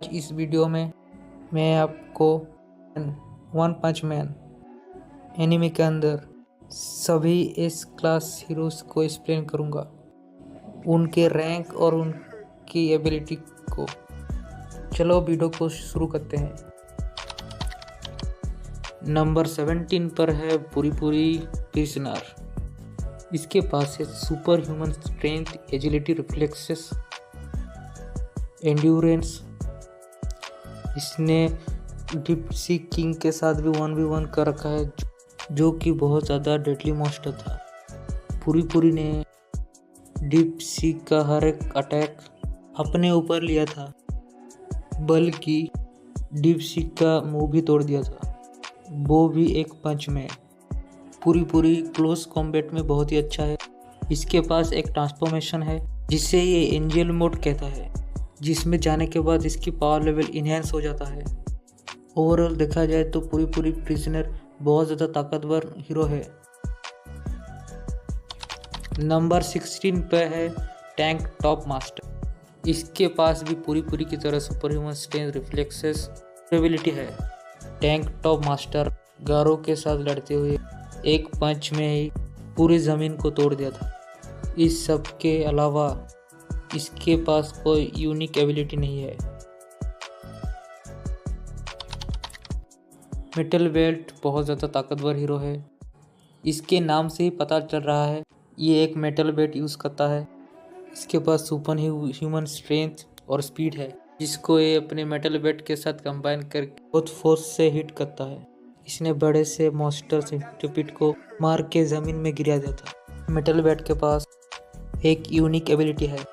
इस वीडियो में मैं आपको वन पंच मैन एनिमे के अंदर सभी एस क्लास हीरोज को एक्सप्लेन करूंगा, उनके रैंक और उनकी एबिलिटी को। चलो वीडियो को शुरू करते हैं। नंबर 17 पर है पूरी प्रिजनर। इसके पास है super human strength, agility, reflexes, endurance. इसने डीप सी किंग के साथ भी 1v1 कर रखा है, जो कि बहुत ज़्यादा डेडली मॉन्स्टर था। पूरी ने डीप सी का हर एक अटैक अपने ऊपर लिया था, बल्कि डीप सी का मुंह भी तोड़ दिया था, वो भी एक पंच में। पूरी क्लोज कॉम्बैट में बहुत ही अच्छा है। इसके पास एक ट्रांसफॉर्मेशन है जिसे ये एंजल मोड कहता है, जिसमें जाने के बाद इसकी पावर लेवल इन्हेंस हो जाता है। ओवरऑल देखा जाए तो पूरी प्रिजनर बहुत ज़्यादा ताकतवर हीरो है। नंबर 16 पे है टैंक टॉप मास्टर। इसके पास भी पूरी की तरह super human strength, reflexes, ability है। टैंक टॉप मास्टर गारो के साथ लड़ते हुए एक पंच में ही पूरी ज़मीन को तोड़ दिया था। इस सब के अलावा इसके पास कोई यूनिक एबिलिटी नहीं है। मेटल बेल्ट बहुत ज़्यादा ताकतवर हीरो है। इसके नाम से ही पता चल रहा है ये एक मेटल बेल्ट यूज़ करता है। इसके पास सुपर ह्यूमन स्ट्रेंथ और स्पीड है, जिसको ये अपने मेटल बेल्ट के साथ कंबाइन करके बहुत फोर्स से हिट करता है। इसने बड़े से मॉन्स्टर सेंटिपिड को मार के ज़मीन में गिरा दिया था। मेटल बेल्ट के पास एक यूनिक एबिलिटी है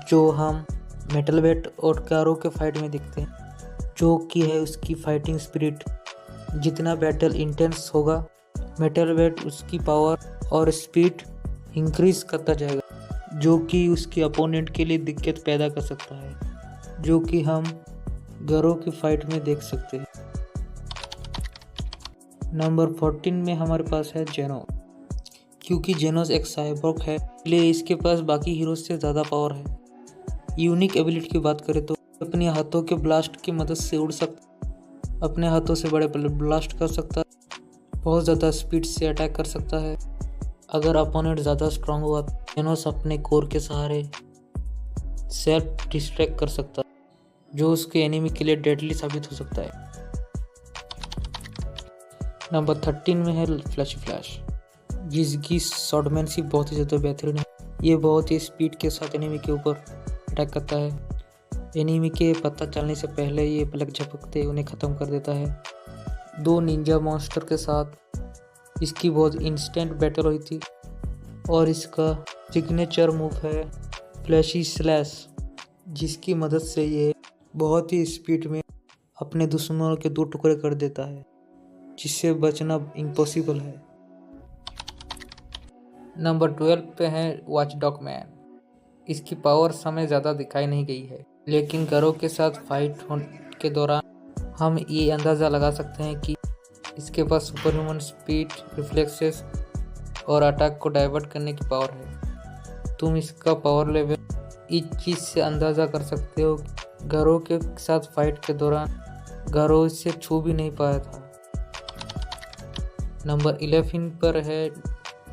जो हम मेटल बेल्ट और गारो के फाइट में देखते हैं, जो कि है उसकी फाइटिंग स्पिरिट। जितना बैटल इंटेंस होगा, मेटल बेल्ट उसकी पावर और स्पीड इंक्रीज करता जाएगा, जो कि उसके अपोनेंट के लिए दिक्कत पैदा कर सकता है, जो कि हम गारो की फाइट में देख सकते हैं। नंबर 14 में हमारे पास है जेनो। क्योंकि जेनोस एक साइबॉर्ग है, इसलिए इसके पास बाकी हीरोज से ज़्यादा पावर है। यूनिक एबिलिटी की बात करें तो अपने हाथों के ब्लास्ट की मदद से उड़ सकता, अपने हाथों से बड़े ब्लास्ट कर सकता है, बहुत ज़्यादा स्पीड से अटैक कर सकता है। अगर अपोनेंट ज़्यादा स्ट्रांग हुआ तो जेनोस अपने कोर के सहारे सेल्फ डिस्ट्रैक्ट कर सकता है, जो उसके एनिमी के लिए डेडली साबित हो सकता है। नंबर 13 में है फ्लैश, जिसकी शॉटमैनशिप बहुत ही ज़्यादा बेहतरीन है। ये बहुत ही स्पीड के साथ एनिमी के ऊपर अटैक करता है। एनिमी के पता चलने से पहले ये पलक झपकते उन्हें ख़त्म कर देता है। 2 निंजा मॉन्स्टर के साथ इसकी बहुत इंस्टेंट बैटल हुई थी, और इसका सिग्नेचर मूव है फ्लैशी स्लैश, जिसकी मदद से ये बहुत ही स्पीड में अपने दुश्मनों के 2 टुकड़े कर देता है, जिससे बचना इम्पॉसिबल है। नंबर 12 पे है वॉचडॉग मैन। इसकी पावर हमें ज़्यादा दिखाई नहीं गई है, लेकिन गारो के साथ फाइट के दौरान हम ये अंदाज़ा लगा सकते हैं कि इसके पास सुपर ह्यूमन स्पीड, रिफ्लेक्सेस और अटैक को डाइवर्ट करने की पावर है। तुम इसका पावर लेवल इस चीज़ से अंदाज़ा कर सकते हो कि गारो के साथ फाइट के दौरान गारो इससे छू भी नहीं पाया था। नंबर 11 पर है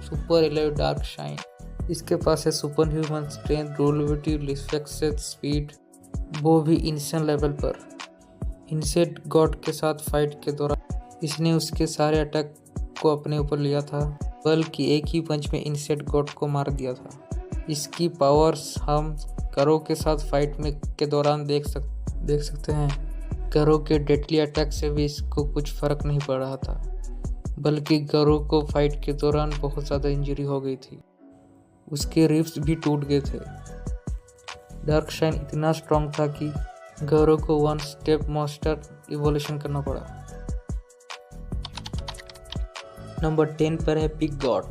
सुपर एलिव डार्कशाइन। इसके पास है super human strength, durability, reflexes, speed, वो भी इंसेंट लेवल पर। इंसेट गॉड के साथ फाइट के दौरान इसने उसके सारे अटैक को अपने ऊपर लिया था, बल्कि एक ही पंच में इंसेट गॉड को मार दिया था। इसकी पावर्स हम गारो के साथ फाइट में के दौरान देख सकते हैं। गारो के डेडली अटैक से भी इसको कुछ फर्क नहीं पड़ रहा था, बल्कि गारो को फाइट के दौरान बहुत ज़्यादा इंजरी हो गई थी, उसके रिब्स भी टूट गए थे। डार्कशाइन इतना स्ट्रांग था कि गारो को 1 स्टेप मॉन्स्टर इवोल्यूशन करना पड़ा। नंबर 10 पर है पिग गॉड।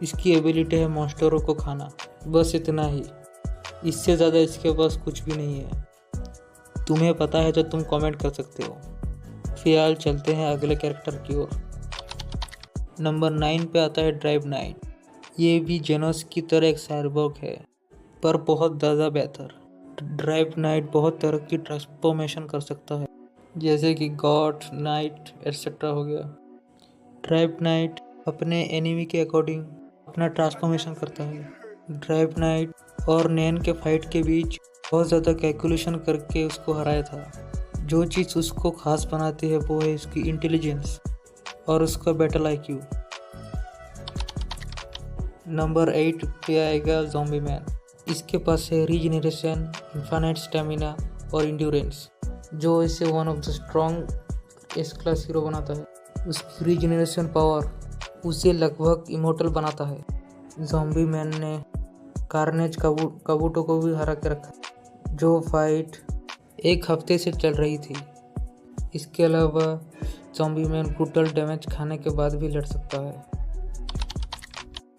इसकी एबिलिटी है मॉन्स्टरों को खाना, बस इतना ही। इससे ज़्यादा इसके पास कुछ भी नहीं है। तुम्हें पता है तो तुम कमेंट कर सकते हो। फिलहाल चलते हैं अगले कैरेक्टर की ओर। नंबर 9 पे आता है ड्राइव नाइट। ये भी जेनोस की तरह एक साइबॉर्ग है, पर बहुत ज़्यादा बेहतर। ड्राइव नाइट बहुत तरह की ट्रांसफॉर्मेशन कर सकता है, जैसे कि गॉड, नाइट एटसेट्रा हो गया। ड्राइव नाइट अपने एनिमी के अकॉर्डिंग अपना ट्रांसफॉर्मेशन करता है। ड्राइव नाइट और नैन के फाइट के बीच बहुत ज़्यादा कैलकुलेशन करके उसको हराया था। जो चीज़ उसको खास बनाती है वो है उसकी इंटेलिजेंस और उसका बैटल IQ। नंबर 8 पे आएगा ज़ॉम्बी मैन। इसके पास है रीजनरेशन, इन्फिनिट स्टेमिना और इंड्योरेंस, जो इसे one of the strong S class hero बनाता है। उसकी रीजनरेशन पावर उसे लगभग इमोर्टल बनाता है। ज़ॉम्बी मैन ने कार्नेज काबूटो को भी हरा के रखा, जो फाइट एक हफ्ते से चल रही थी। इसके अलावा ज़ॉम्बी मैन ब्रूटल डैमेज खाने के बाद भी लड़ सकता है।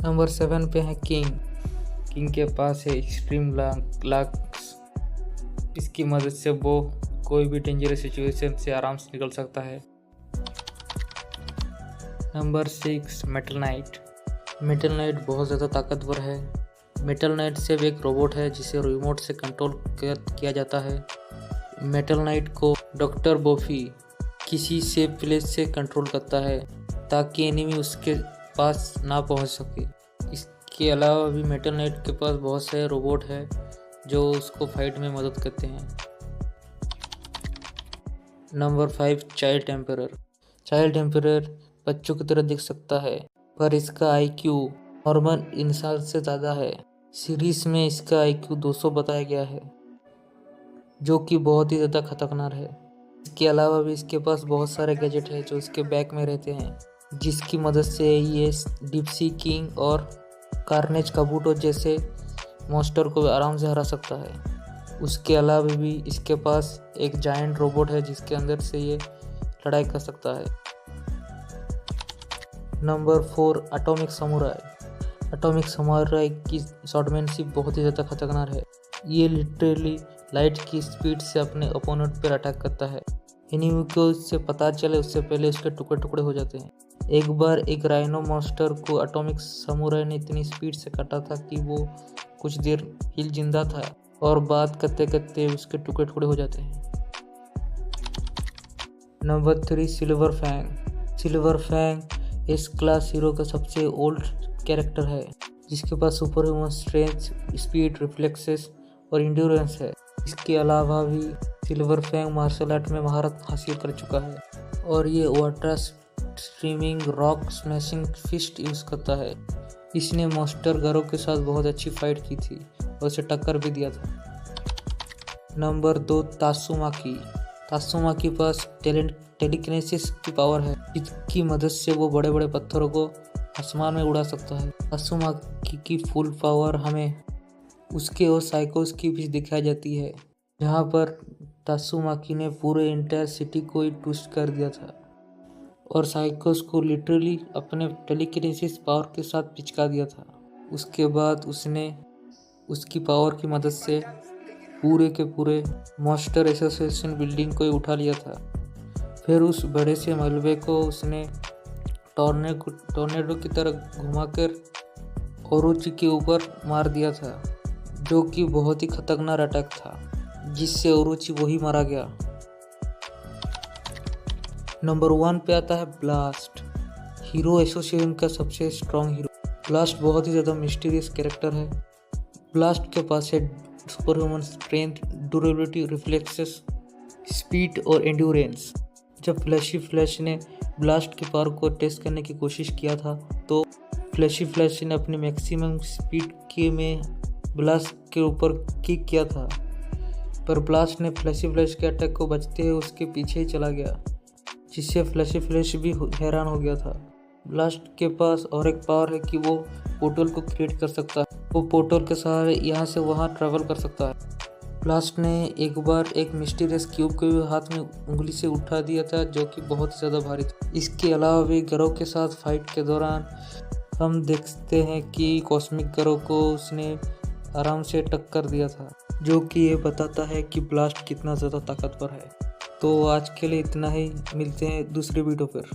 नंबर 7 पे है किंग के पास है एक्सट्रीम लक्स। इसकी मदद से वो कोई भी डेंजरस सिचुएशन से आराम से निकल सकता है। नंबर 6 मेटल नाइट बहुत ज़्यादा ताकतवर है। मेटल नाइट सिर्फ एक रोबोट है जिसे रिमोट से कंट्रोल किया जाता है। मेटल नाइट को डॉक्टर बोफी किसी सेफ प्लेस से कंट्रोल करता है ताकि एनिमी उसके पास ना पहुंच सके। इसके अलावा भी मेटल नाइट के पास बहुत सारे रोबोट हैं जो उसको फाइट में मदद करते हैं। नंबर 5 चाइल्ड टेम्परर बच्चों की तरह दिख सकता है, पर इसका IQ नॉर्मल इंसान से ज़्यादा है। सीरीज में इसका IQ 200 बताया गया है, जो कि बहुत ही ज़्यादा खतरनाक है। इसके अलावा भी इसके पास बहुत सारे गैजेट हैं जो इसके बैग में रहते हैं, जिसकी मदद से ये डिप्सी किंग और कार्नेज काबूटो जैसे मॉन्स्टर को आराम से हरा सकता है। उसके अलावा भी इसके पास एक जायंट रोबोट है जिसके अंदर से ये लड़ाई कर सकता है। नंबर 4 एटॉमिक समुराई की शॉटमैनशिप बहुत ही ज़्यादा खतरनाक है। ये लिटरली लाइट की स्पीड से अपने ओपोनेंट पर अटैक करता है। एनिमी को इससे पता चले उससे पहले उसके टुकड़े टुकड़े हो जाते हैं। एक बार एक राइनो मॉन्स्टर को एटॉमिक समुराई ने इतनी स्पीड से काटा था कि वो कुछ देर हिल जिंदा था और बात करते करते उसके टुकड़े टुकड़े हो जाते हैं। Number 3 silver fang S class hero का सबसे ओल्ड कैरेक्टर है, जिसके पास super human strength, speed, reflexes और इंड्योरेंस है। इसके अलावा भी सिल्वर फैंग मार्शल आर्ट में महारत हासिल कर चुका है और ये water streaming, rock smashing fist use करता है। इसने मॉन्स्टर गरों के साथ बहुत अच्छी फाइट की थी और उसे टक्कर भी दिया था। नंबर 2 तात्सुमा के पास टेलीकिनेसिस की पावर है, जिसकी मदद से वो बड़े बड़े पत्थरों को आसमान में उड़ा सकता है। तात्सुमा की फुल पावर हमें उसके और साइकोस की भी दिखाई जाती है, जहाँ पर तात्सुमाकी ने पूरे इंटायर सिटी को ही ट्विस्ट कर दिया था और साइकोस को लिटरली अपने टेलीकिनेसिस पावर के साथ पिचका दिया था। उसके बाद उसने उसकी पावर की मदद से पूरे के पूरे मॉन्स्टर एसोसिएशन बिल्डिंग को ही उठा लिया था। फिर उस बड़े से मलबे को उसने टॉर्नेडो की तरह घुमाकर ओरोची के ऊपर मार दिया था, जो कि बहुत ही खतरनाक अटैक था, जिससे ओरोची वही मारा गया। नंबर 1 पे आता है ब्लास्ट, हीरो एसोसिएशन का सबसे स्ट्रॉन्ग हीरो। ब्लास्ट बहुत ही ज़्यादा मिस्टीरियस कैरेक्टर है। ब्लास्ट के पास है super human strength, durability, reflexes, speed और एंड्योरेंस। जब फ्लैश ने ब्लास्ट की पावर को टेस्ट करने की कोशिश किया था, तो फ्लैश ने अपनी मैक्सिमम स्पीड के में ब्लास्ट के ऊपर किक किया था, पर ब्लास्ट ने फ्लैश के अटैक को बचते हुए उसके पीछे ही चला गया, जिससे फ्लैश भी हैरान हो गया था। ब्लास्ट के पास और एक पावर है कि वो पोर्टल को क्रिएट कर सकता है। वो पोर्टल के सहारे यहाँ से वहाँ ट्रैवल कर सकता है। ब्लास्ट ने एक बार एक मिस्टीरियस क्यूब को भी हाथ में उंगली से उठा दिया था, जो कि बहुत ज़्यादा भारी था। इसके अलावा भी गरों के साथ फाइट के दौरान हम देखते हैं कि कॉस्मिक गरों को उसने आराम से टक्कर दिया था, जो कि ये बताता है कि ब्लास्ट कितना ज़्यादा ताकतवर है। तो आज के लिए इतना ही, मिलते हैं दूसरी वीडियो पर।